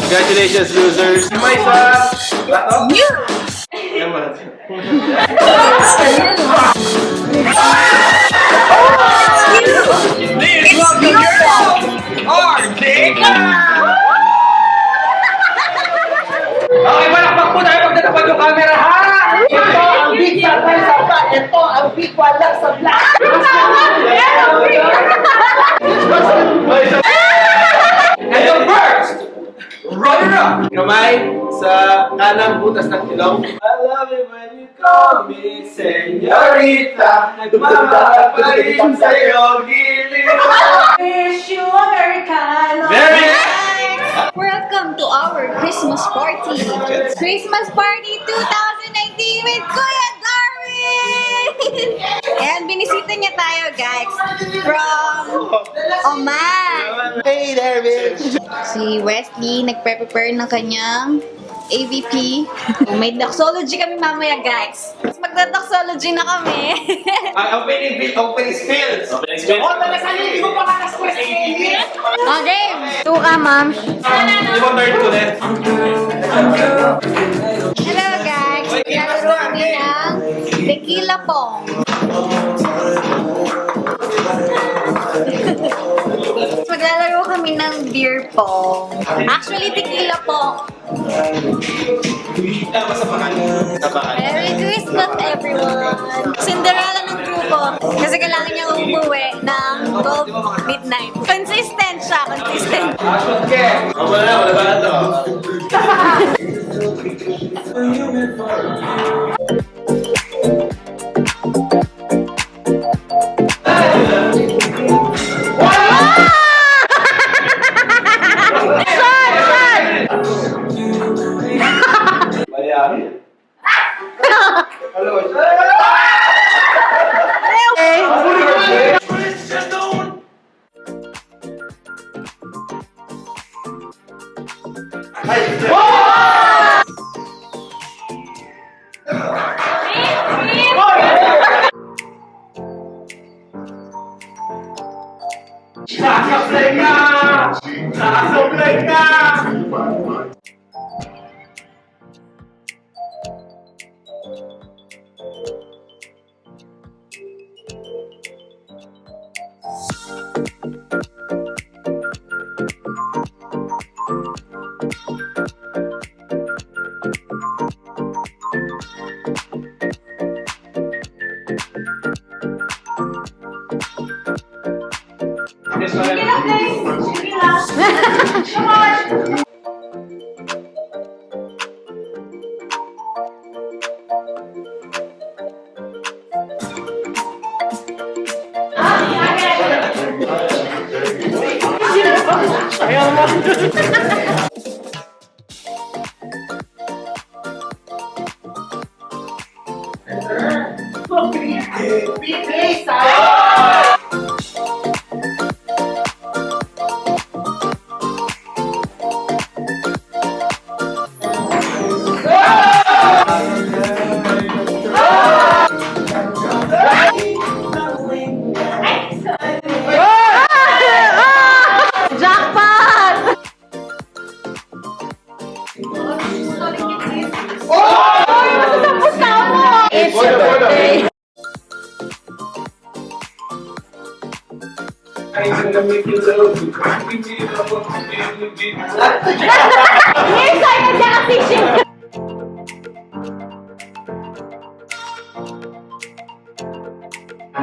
Congratulations, losers! May sa... Naman. This was the girl! Okay, malakpak po tayo pag natapad yung camera, ha? Ito ang big sa sa ito ang big wala sa black. And the first runner-up! Kamay sa kanang butas ng ilong. I love you when you call me señorita. Nagmamahal pa rin sa'yo, gilid. Wish you Americano. Very Welcome to our Christmas party. Christmas party 2019 with Kuya Darwin! And binisita niya tayo, guys, from Oman. Hey there, bitch! Si Wesley nagprepare ng kanyang AVP. May doxology kami mamaya, guys. Magda-doxology na kami. Opening spills! Opening spills! Okay, tuka, ma'am. Ibang nerd ko net. Hello, guys. Nalaro kami ng tequila pong. Maglalaro kami ng beer pong. Actually, tequila pong. Merry Christmas, everyone! Cinderella ng grupo. Kasi kailangan niya umuwi ng 12 midnight. Consistent siya, consistent. Wala ba na to? Nakasablay ka! Nakasablay ka!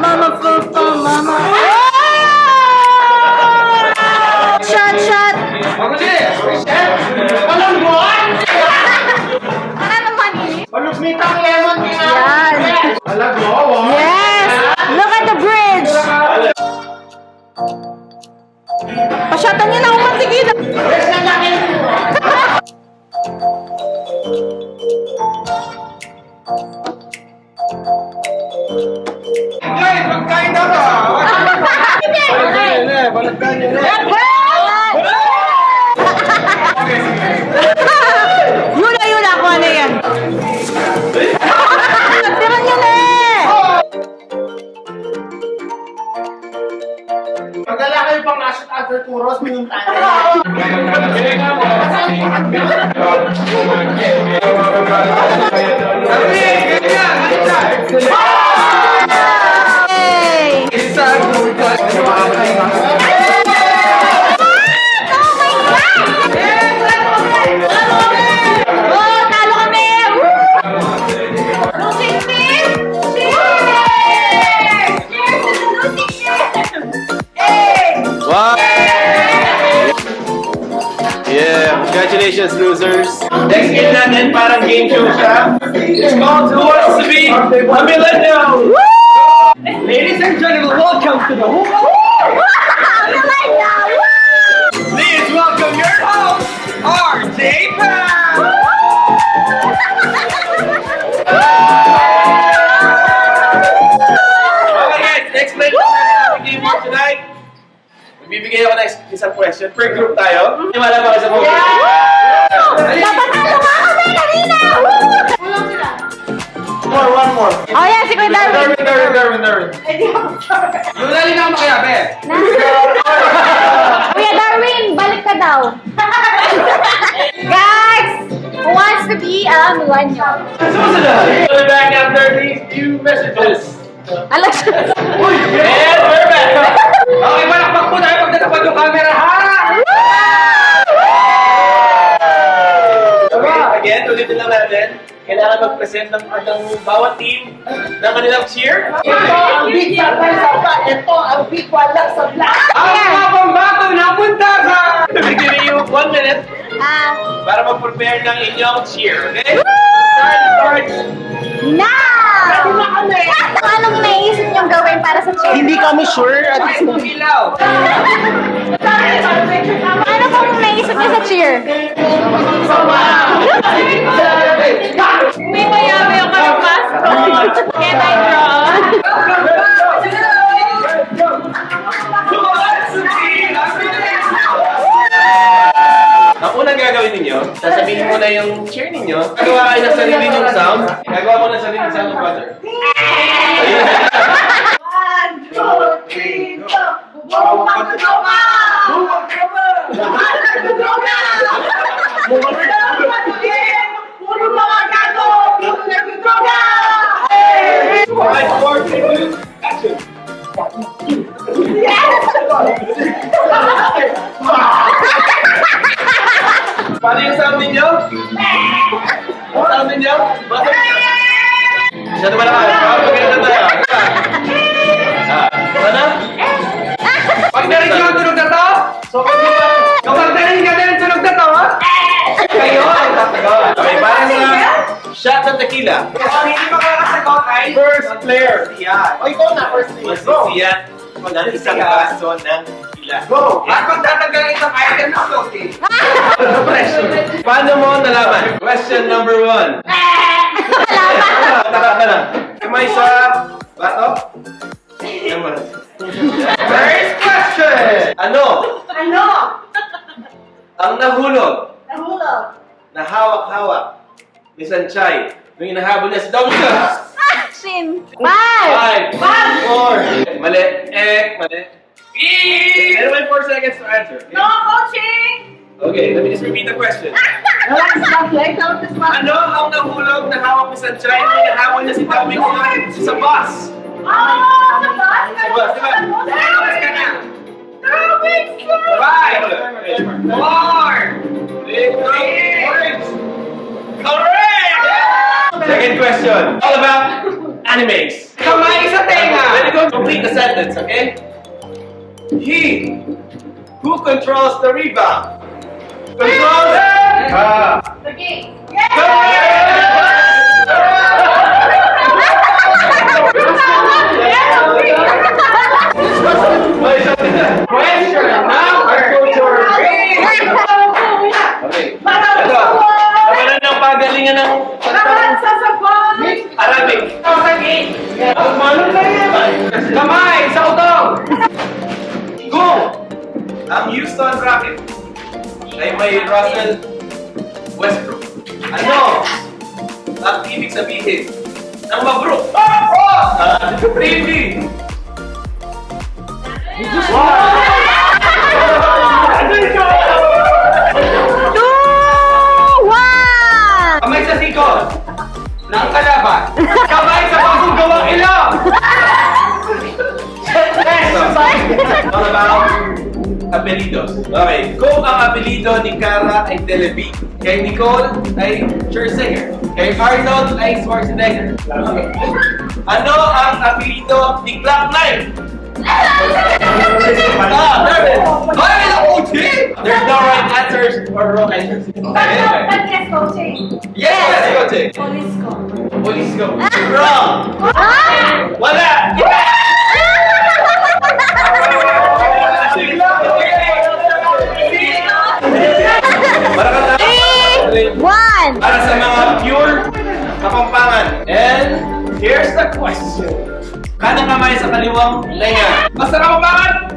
Mama Fufa, mama. Shot, shot. Ano naman eh? Malukmitang lemon Yan. Yes. Look at the bridge. Pasyatan niyo na ako mantigila. Guys, magkain na ba? Balagdan nyo na. Yay! Oh, talo kami! Losing team! Cheers! Cheers to the losing team! Hey! Wow! Yeah, congratulations, losers. Next game natin, parang game show siya. It's called Who Wants to Be a Millennial? Ladies and gentlemen, welcome to the Who Please welcome your host, RJ Pan! Okay guys, explain natin ang game for tonight. Magbibigay ako ng isang question per group tayo. Wala ba sa mga Dapat talo nga kami kanina! One more. Oh yeah, si Kuya Darwin. Darwin. Yung dali na ako makayabe. Kuya Darwin, balik ka daw. Guys, who wants to be a millennial? Susunod. We'll be back after these few messages. Alam siya. And we're back. Okay, malakpak po tayo pag natapad yung camera, ha? Okay, again, ulitin lang natin. Kailangan mag-present ng bawat team ng kanilang cheer. Ito ang big sabay-sabay. Ito ang big walang sabay. Ang mga pambato na punta sa... Bigyan niyo 1 minute para mag-prepare ng inyong cheer, okay? Start! Now! Anong naisip niyong gawin para sa cheer? Hindi kami sure at Ay, ilaw! Ano pong naisip niyo sa cheer? May mayami ako ng mask. Can I draw? Ang unang gagawin ninyo, sasabihin mo na yung cheer ninyo. Gagawa kayo ng sarili nyong sound. Gagawa mo ng sarili nyong sound ng brother. One, two, three, go! Bumubang ka ba? Bumubang ka ba? Bumubang ka ba? Puro mga gato! Bumubang ka ba? 5, 4, 3, 2, action! Paano yung sound ninyo? Ang sound ninyo? Masyado ba naman? Maganda tayo. Ano? Pag narinig yung tunog na to, so kapag narinig ka din yung tunog na to, ha? Kayo ang tatagal. Okay, para sa shot ng tequila. Ang hindi makakasagot ay first player. Siya. O, ikaw na, first thing. Masisiyan ng isang baso ng tequila. Go! At kung tatanggal isang item na floating. Paano mo nalaman? Question number 1. Tara. Kamay sa bato. First question! Ano Ano? ang nahulog Nahulog. na hawak-hawak ni Sanchay nung hinahabol niya si Dominic? Action! 5! 5, 4, mali, mali. Anyway, 4 seconds to answer. Okay? No coaching! Okay, let me just repeat the question. Stop like that. Ano ang nahulog na hawak ni Sanchay nung hinahabol niya si Dominic sa bus? Ah! Sa bus! Diba? Labas ka na. 5, 4, 3, 2, 1. Correct! Second question. All about animes. Kamay sa tenga. Let me go complete the sentence, okay? He who controls the rebound controls The game. Question number 3. Okay. Ito. Nabalan ng pagalingan ng Arabic. Kamay sa utong. Kung ang Houston Rockets ay may Russell Westbrook, ano ang ibig sabihin ng mabruk? 3D. all about apelidos. Okay, kung ang apelido ni Cara ay Televi, kay Nicole ay Scherzinger, kay Arnold ay Schwarzenegger. Okay. Ano ang apelido ni Clock9? There's no right answers or wrong answers. Yes, coaching. Yes, coaching. Police ko. Police go. Wrong. Ah! Wala. One! Para sa mga pure Kapampangan. And here's the question. Kanang kamay sa kaliwang lenga. Basta Kapampangan!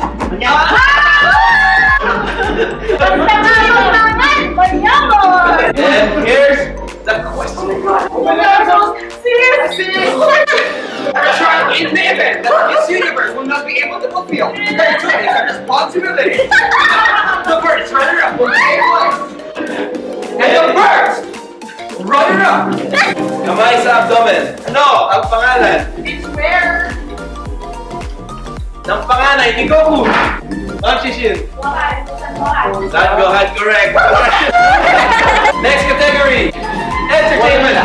And here's the question. In the event that this universe will not be able to fulfill their duties and responsibilities, the first runner-up will take place. And the first runner-up, kamay sa abdomen. Ano ang pangalan It's where? ng panganay ni Goku? Ang Shishin. San Gohan, correct. Next category, entertainment.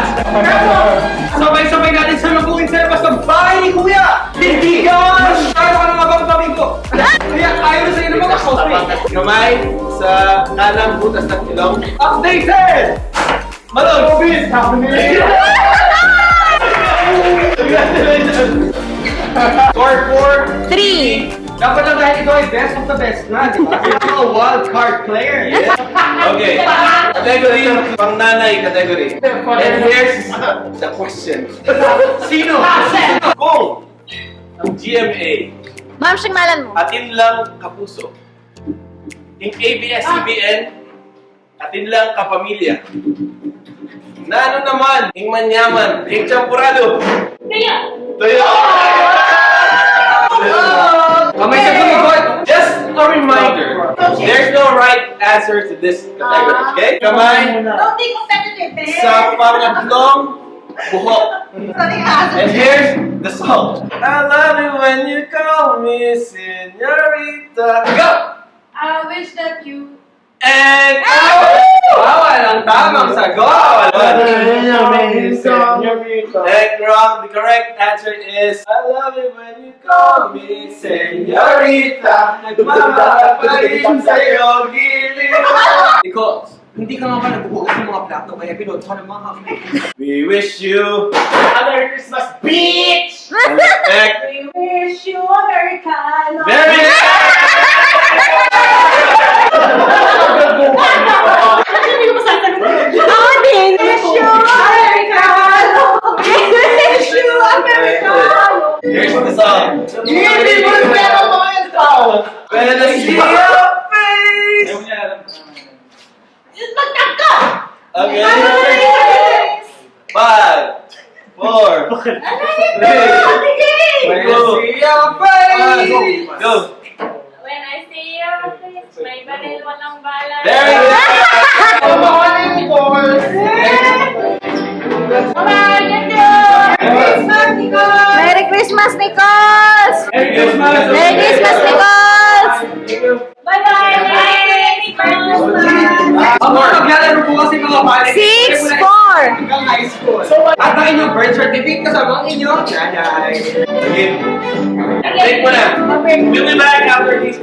Sabay-sabay natin sa lubuin sa labas ng bahay ni Kuya. Hindi ka! Masyado ka ng abang tabi ko. Kaya ayaw na sa'yo ng mga cosplay. Kamay sa kanang butas ng ilong. Updated! Malong! Obis! Score 4. 3. Dapat lang dahil ito ay best of the best na, di ba? Ito ang wild card player. Yeah. Okay. Category, pang nanay category. And here's the question. Sino? Kung ang GMA, Ma'am, singmalan mo. atin lang kapuso. Yung ABS-CBN, atin lang kapamilya. Na ano naman, yung manyaman, yung champurado. Tuyo! Kamay sa tumikot. Just a reminder, there's no right answer to this category, okay? Kamay Don't be competitive, eh. sa pangatlong buhok. And here's the song. I love you when you call me señorita. Go! I wish that you... And bawal ang tamang sagot. And wrong. The correct answer is I love you when you call me señorita. Nagmamahal pa rin sa'yo, gilid. Because hindi ka nga ba nagbubukas ng mga plato kaya pinod ka ng mga We wish you a Merry Christmas, bitch! Perfect. We wish you Americano. Very good! Hindi ko masasagot. Ako din! Wish you Americano. Wish you Americano. Here's the song. Hindi mo pero mga yung tao. When I see your face. Magtaka! Okay. Yes! 5, 4, 3, When When I see your face. Go. When I see your face, may baril walang bala. Very good. Bye-bye! Thank you! Merry Christmas, Nicole! Merry Christmas, Nichols! Merry Christmas. Merry Christmas, Nichols! Bye-bye! Merry Christmas! Ako, maglalaro po kasi mga pare. 6-4. Hanggang high school. At ang inyong birth certificate kasama ang inyong nanay. Sige. Take mo na. We'll be back after these